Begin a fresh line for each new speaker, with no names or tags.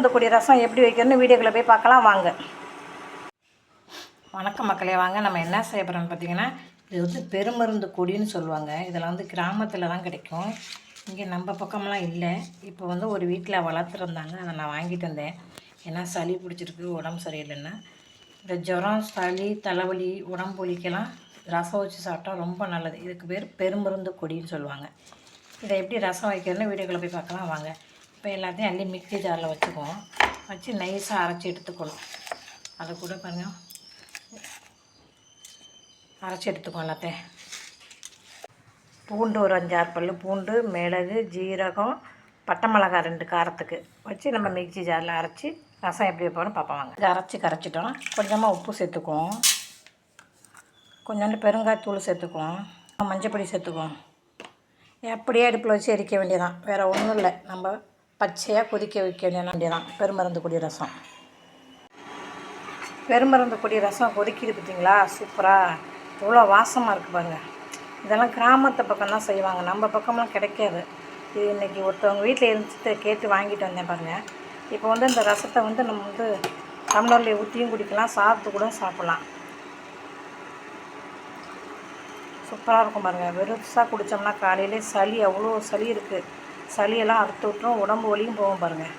பெருமருந்து கொடி ரசம் எப்படி வைக்கிறதுன்னு வீடியோக்குள்ளே போய் பார்க்கலாம் வாங்க. வணக்கம் மக்களே, வாங்க நம்ம என்ன செய்ய போகிறோம்னு பார்த்தீங்கன்னா, இது வந்து பெருமருந்து கொடின்னு சொல்லுவாங்க. இதெல்லாம் வந்து கிராமத்தில் தான் கிடைக்கும், இங்கே நம்ம பக்கம்லாம் இல்லை. இப்போ வந்து ஒரு வீட்டில் வளர்த்துருந்தாங்க, அதை நான் வாங்கிட்டு வந்தேன். ஏன்னா சளி பிடிச்சிருக்கு, உடம்பு சரியில்லைன்னா. இந்த ஜுரம், சளி, தலைவலி, உடம்பு வலிக்கெல்லாம் ரசம் வச்சு சாப்பிட்டா ரொம்ப நல்லது. இதுக்கு பேர் பெருமருந்து கொடின்னு சொல்லுவாங்க. இதை எப்படி ரசம் வைக்கிறதுன்னு வீடியோக்குள்ளே போய் பார்க்கலாம் வாங்க. இப்போ எல்லாத்தையும் அள்ளி மிக்ஸி ஜாரில் வச்சுக்குவோம். வச்சு நைஸாக அரைச்சி எடுத்துக்கணும். அதை கூட பாருங்கள், அரைச்சி எடுத்துக்குவோம் எல்லாத்தையும். பூண்டு ஒரு 5-6 பல் பூண்டு, மிளகு, ஜீரகம், பட்டை மிளகாய் 2 காரத்துக்கு வச்சு நம்ம மிக்ஸி ஜாரில் அரைச்சி ரசம் எப்படி வைப்போம்னு பார்ப்போம் வாங்க. இதை கரைச்சிட்டோம். கொஞ்சமாக உப்பு சேர்த்துக்குவோம், கொஞ்சோண்டு பெருங்காயத்தூள் சேர்த்துக்குவோம், மஞ்சப்பொடி சேர்த்துக்குவோம். அப்படியே அடுப்பில் வச்சு எரிக்க வேண்டியதான், வேறு ஒன்றும் இல்லை. நம்ம பச்சையாக கொதிக்க வைக்க வேண்டியதான் பெருமருந்து கொடி ரசம். பெருமருந்து கொடி ரசம் கொதிக்கிது பார்த்தீங்களா, சூப்பராக எவ்வளோ வாசமாக இருக்குது பாருங்கள். இதெல்லாம் கிராமத்து பக்கம் தான் செய்வாங்க, நம்ம பக்கம்லாம் கிடைக்காது. இது இன்றைக்கி ஒருத்தவங்க வீட்டில் இருந்துட்டு கேட்டு வாங்கிட்டு வந்தேன் பாருங்கள். இப்போ வந்து இந்த ரசத்தை வந்து நம்ம வந்து டம்ளரில் ஊற்றியும் குடிக்கலாம், சாப்பிட்டு கூட சாப்பிட்லாம். சூப்பராக இருக்கும் பாருங்கள். வெறுசாக குடித்தோம்னா காலையிலே சளி, அவ்வளோ சளி இருக்குது, சளியெல்லாம் அறுத்து விட்டுரும், உடம்பு வலியும் போகும் பாருங்கள்.